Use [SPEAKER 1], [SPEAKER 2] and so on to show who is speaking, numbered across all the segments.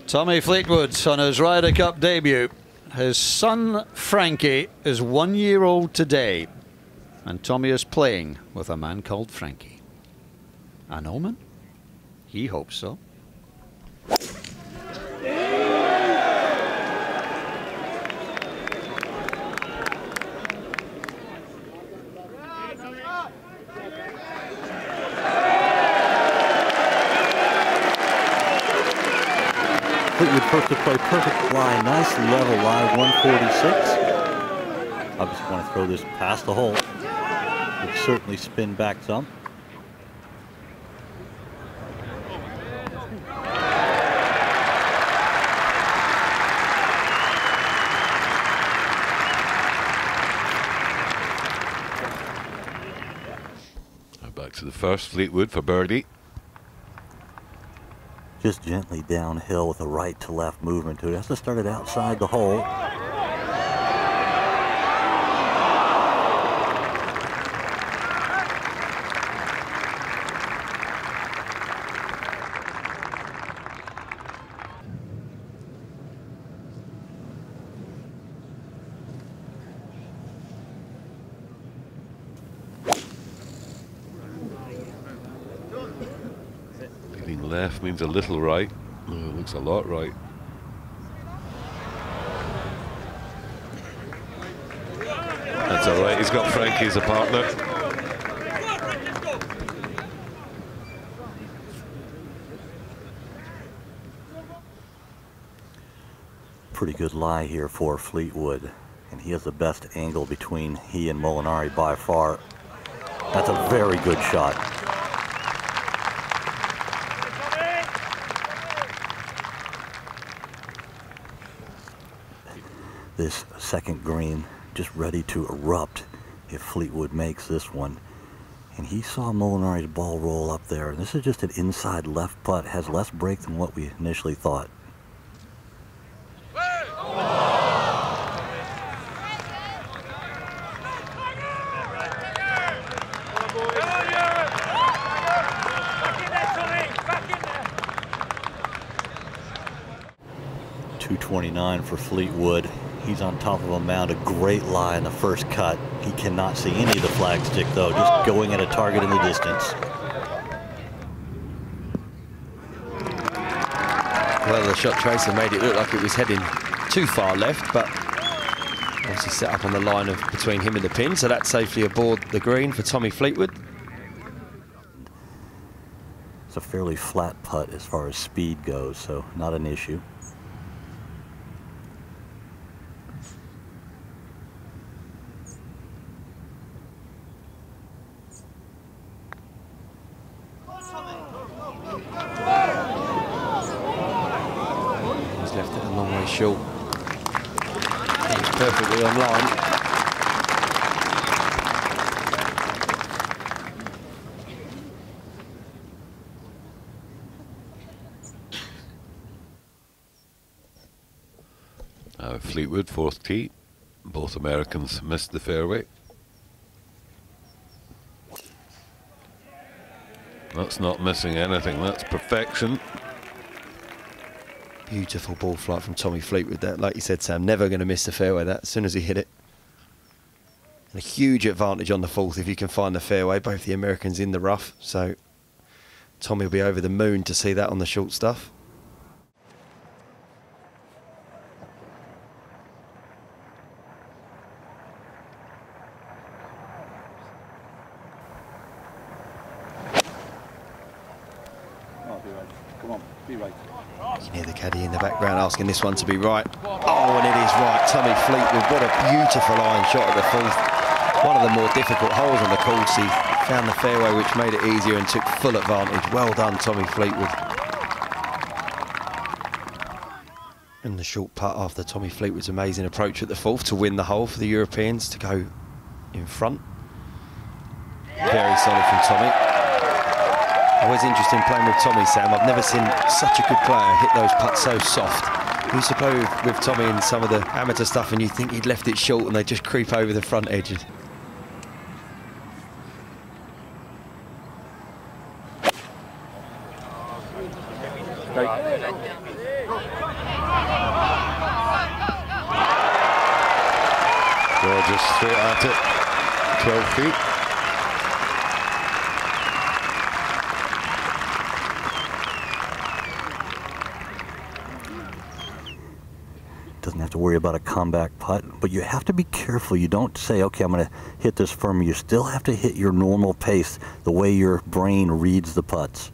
[SPEAKER 1] Tommy Fleetwood on his Ryder Cup debut. His son Frankie is 1 year old today, and Tommy is playing with a man called Frankie. An omen? He hopes so.
[SPEAKER 2] Fleetwood first to play, perfect lie, nice level lie, 146. I just want to throw this past the hole. Would certainly spin back some.
[SPEAKER 3] Back to the first, Fleetwood for birdie.
[SPEAKER 2] Just gently downhill with a right to left movement to it. Has to start it outside the hole.
[SPEAKER 3] Leading left means a little right. Oh, it looks a lot right. That's all right. He's got Frankie as a partner.
[SPEAKER 2] Pretty good lie here for Fleetwood, and he has the best angle between he and Molinari by far. That's a very good shot. This second green just ready to erupt if Fleetwood makes this one. And he saw Molinari's ball roll up there. This is just an inside left putt, has less break than what we initially thought. .229 for Fleetwood. He's on top of a mound, a great lie in the first cut. He cannot see any of the flagstick though, just going at a target in the distance.
[SPEAKER 4] Well, the shot tracer made it look like it was heading too far left, but obviously set up on the line of between him and the pin, so that's safely aboard the green for Tommy Fleetwood.
[SPEAKER 2] It's a fairly flat putt as far as speed goes, so not an issue.
[SPEAKER 4] He's left it a long way short. He's perfectly on line.
[SPEAKER 3] Fleetwood, fourth tee. Both Americans missed the fairway. That's not missing anything, that's perfection.
[SPEAKER 4] Beautiful ball flight from Tommy Fleetwood. That, like you said, Sam, never going to miss the fairway that as soon as he hit it. And a huge advantage on the fourth if you can find the fairway. Both the Americans in the rough, so Tommy will be over the moon to see that on the short stuff.
[SPEAKER 2] Come on, be right.
[SPEAKER 4] You can hear the caddy in the background asking this one to be right. Oh, and it is right. Tommy Fleetwood, what a beautiful iron shot at the fourth. One of the more difficult holes on the course. He found the fairway, which made it easier and took full advantage. Well done, Tommy Fleetwood. And the short putt after Tommy Fleetwood's amazing approach at the fourth to win the hole for the Europeans to go in front. Very solid from Tommy. Always interesting playing with Tommy, Sam. I've never seen such a good player hit those putts so soft. You used to play with Tommy in some of the amateur stuff and you think he'd left it short and they just creep over the front edges.
[SPEAKER 3] Gorgeous, straight at it, 12 feet.
[SPEAKER 2] Doesn't have to worry about a comeback putt, but you have to be careful. You don't say, okay, I'm going to hit this firm. You still have to hit your normal pace, the way your brain reads the putts.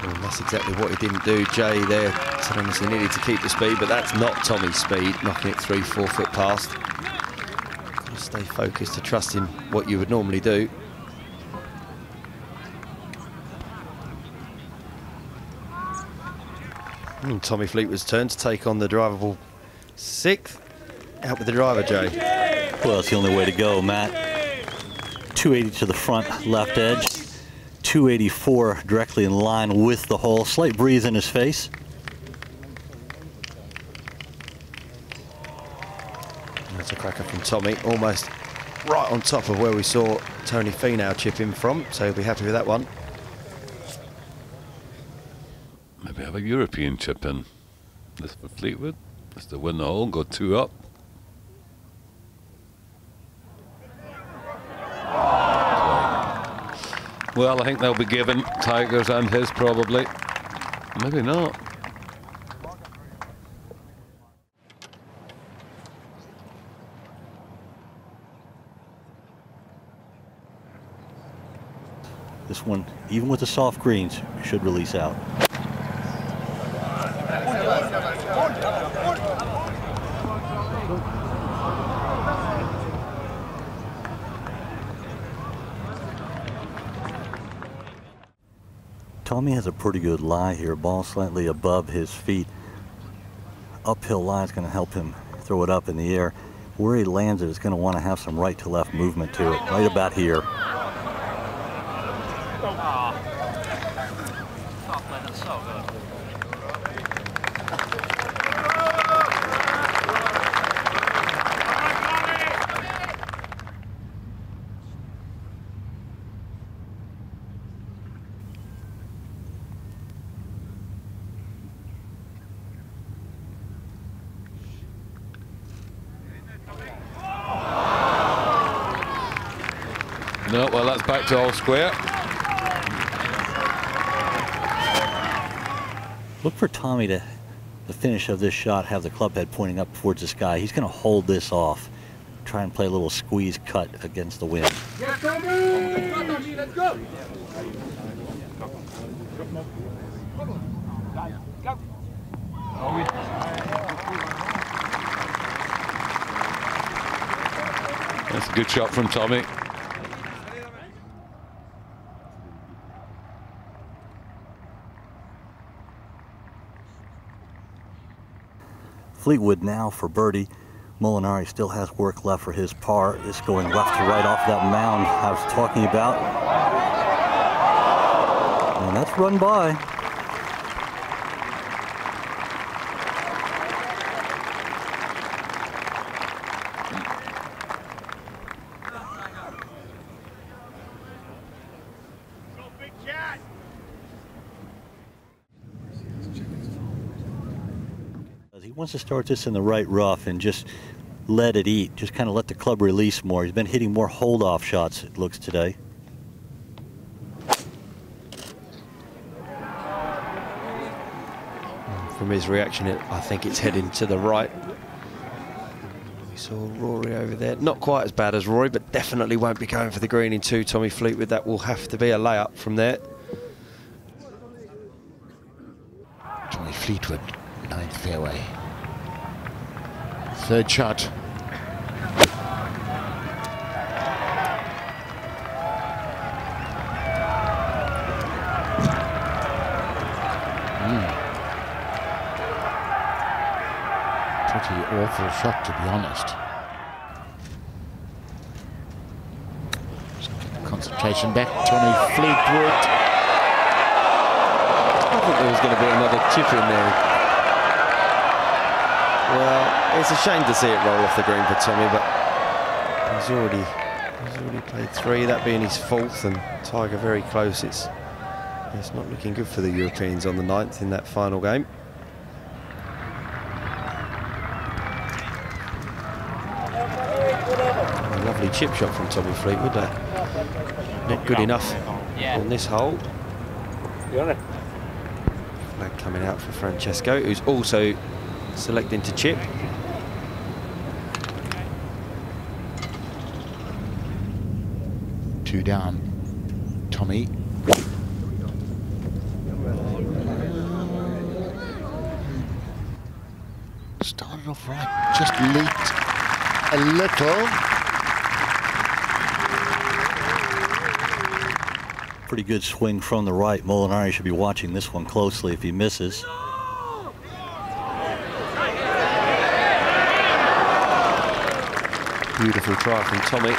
[SPEAKER 4] Well, that's exactly what he didn't do, Jay, there, telling us he needed to keep the speed, but that's not Tommy's speed, knocking it 3-4 foot past. Got to stay focused to trust in what you would normally do. Tommy Fleetwood's turn to take on the drivable sixth. Out with the driver, Jay.
[SPEAKER 2] Well, it's the only way to go, Matt. 280 to the front left edge. 284 directly in line with the hole. Slight breeze in his face.
[SPEAKER 4] That's a cracker from Tommy, almost right on top of where we saw Tony Finau chip in from, so he'll be happy with that one.
[SPEAKER 3] Maybe have a European chip in. This for Fleetwood. Just to win the hole, go 2 up. Well, I think they'll be given Tiger's and his probably. Maybe not.
[SPEAKER 2] This one, even with the soft greens, should release out. Tommy has a pretty good lie here. Ball slightly above his feet. Uphill lie is going to help him throw it up in the air. Where he lands it is going to want to have some right to left movement to it, right about here.
[SPEAKER 3] No, well, that's back to all square.
[SPEAKER 2] Look for Tommy to, the finish of this shot, have the club head pointing up towards the sky. He's going to hold this off, try and play a little squeeze cut against the wind.
[SPEAKER 5] Let's go!
[SPEAKER 3] That's a good shot from Tommy.
[SPEAKER 2] Fleetwood now for birdie. Molinari still has work left for his par. This going left to right off that mound I was talking about. And that's run by. He wants to start this in the right rough and just let it eat. Just kind of let the club release more. He's been hitting more hold-off shots, it looks, today.
[SPEAKER 4] From his reaction, I think it's heading to the right. We saw Rory over there. Not quite as bad as Rory, but definitely won't be going for the green in 2. Tommy Fleetwood, that will have to be a layup from there.
[SPEAKER 6] Tommy Fleetwood, 9th fairway. 3rd shot. Pretty awful shot, to be honest. Concentration back, Tommy Fleetwood.
[SPEAKER 4] I thought there was going to be another chip in there. Well, it's a shame to see it roll off the green for Tommy, but he's already He's already played 3, that being his 4th, and Tiger very close. It's not looking good for the Europeans on the 9th in that final game. A lovely chip shot from Tommy Fleetwood. Not good enough on this hole. Flag coming out for Francesco, who's also selecting to chip.
[SPEAKER 6] Two down. Tommy. Started off right, just leaked a little.
[SPEAKER 2] Pretty good swing from the right. Molinari should be watching this one closely if he misses.
[SPEAKER 4] Beautiful try from Tommy.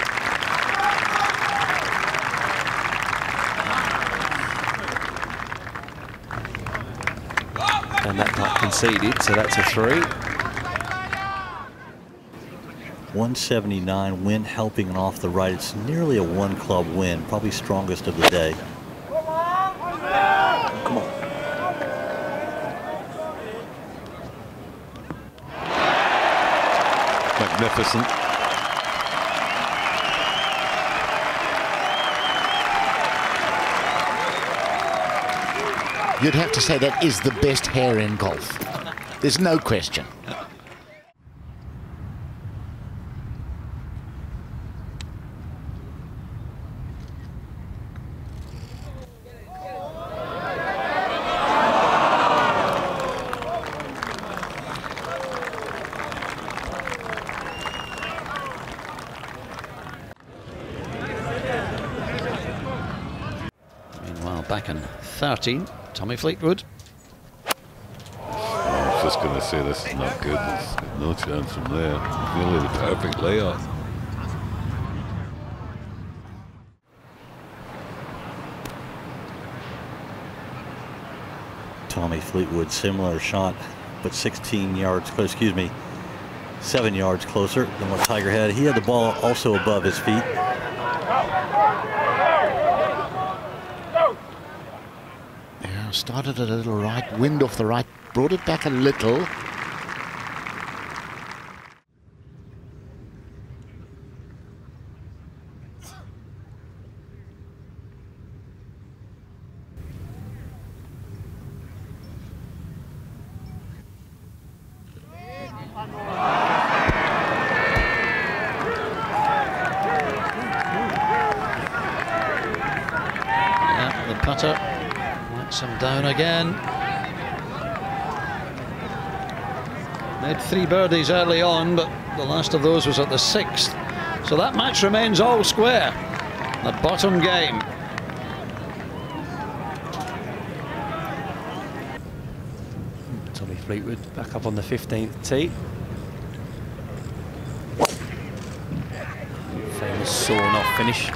[SPEAKER 4] And that putt conceded, so that's a 3.
[SPEAKER 2] 179, wind helping and off the right. It's nearly a 1-club win, probably strongest of the day. Come on.
[SPEAKER 3] Magnificent.
[SPEAKER 6] You'd have to say that is the best hair in golf. There's no question.
[SPEAKER 1] Meanwhile, back in 13, Tommy Fleetwood.
[SPEAKER 3] I was just going to say this is not good. There's no chance from there. Nearly the perfect layout.
[SPEAKER 2] Tommy Fleetwood, similar shot, but 16 yards, excuse me, 7 yards closer than what Tiger had. He had the ball also above his feet.
[SPEAKER 6] Yeah, started at a little right, wind off the right, brought it back a little.
[SPEAKER 1] The putter knocks him down again. Made 3 birdies early on, but the last of those was at the 6th. So that match remains all square. The bottom game.
[SPEAKER 4] Tommy Fleetwood back up on the 15th tee. Famous sawn-off finish.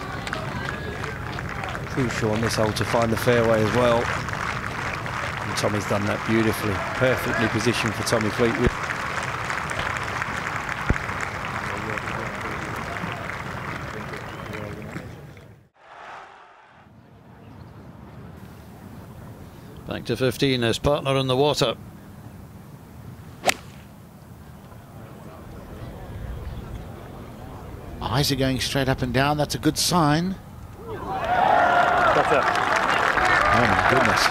[SPEAKER 4] Crucial on this hole to find the fairway as well. And Tommy's done that beautifully. Perfectly positioned for Tommy Fleetwood.
[SPEAKER 1] Back to 15, his partner in the water.
[SPEAKER 6] Eyes are going straight up and down. That's a good sign.
[SPEAKER 5] That's it.
[SPEAKER 6] Oh my goodness.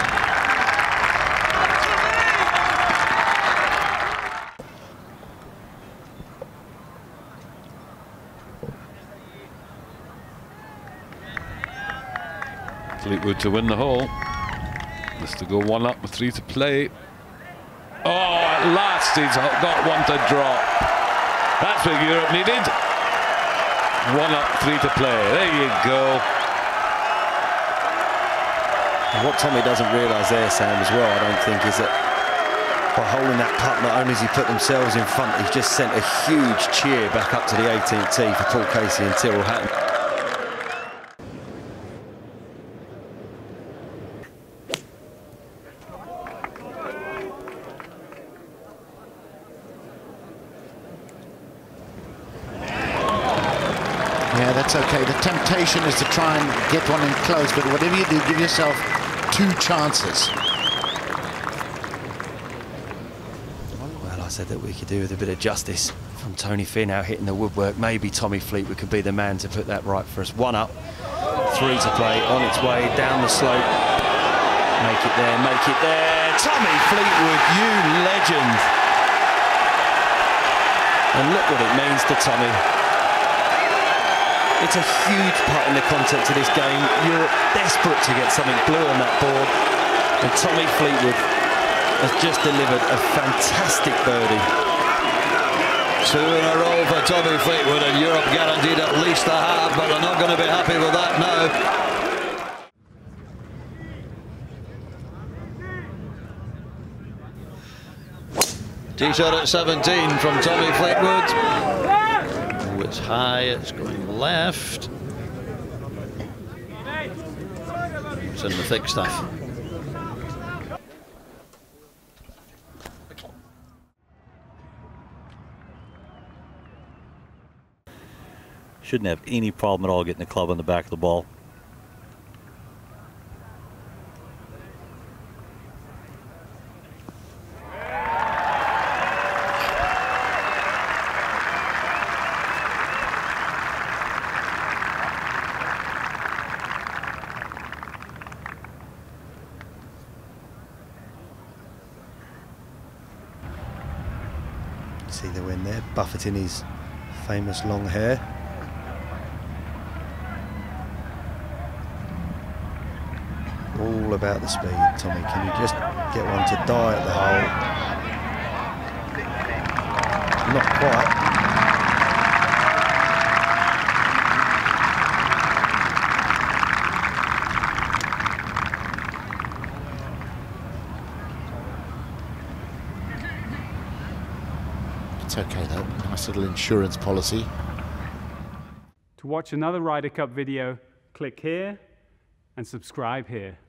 [SPEAKER 3] Fleetwood to win the hole. Has to go 1 up with 3 to play. Oh, at last he's got 1 to drop. That's what Europe needed. 1 up, 3 to play. There you go.
[SPEAKER 4] And what Tommy doesn't realise there, Sam, as well, I don't think, is that by holding that putt, not only has he put themselves in front, he's just sent a huge cheer back up to the 18th tee for Paul Casey and Tyrrell Hatton.
[SPEAKER 6] Yeah, That's okay. The temptation is to try and get one in close, but whatever you do, give yourself 2 chances.
[SPEAKER 4] Well, I said that we could do with a bit of justice from Tony Finn out hitting the woodwork. Maybe Tommy Fleetwood could be the man to put that right for us. 1 up, 3 to play, on its way down the slope. Make it there, make it there. Tommy Fleetwood, you legend. And look what it means to Tommy. It's a huge part in the context of this game. Europe desperate to get something blue on that board. And Tommy Fleetwood has just delivered a fantastic birdie.
[SPEAKER 1] 2 in a row for Tommy Fleetwood, and Europe guaranteed at least a half, but they're not going to be happy with that now. Tee shot at 17 from Tommy Fleetwood. Oh, it's high, it's going left. It's in the thick stuff.
[SPEAKER 2] Shouldn't have any problem at all getting the club on the back of the ball.
[SPEAKER 4] See the win there, buffeting his famous long hair. All about the speed, Tommy. Can you just get one to die at the hole? Not quite.
[SPEAKER 6] It's okay though, nice little insurance policy.
[SPEAKER 5] To watch another Ryder Cup video, click here and subscribe here.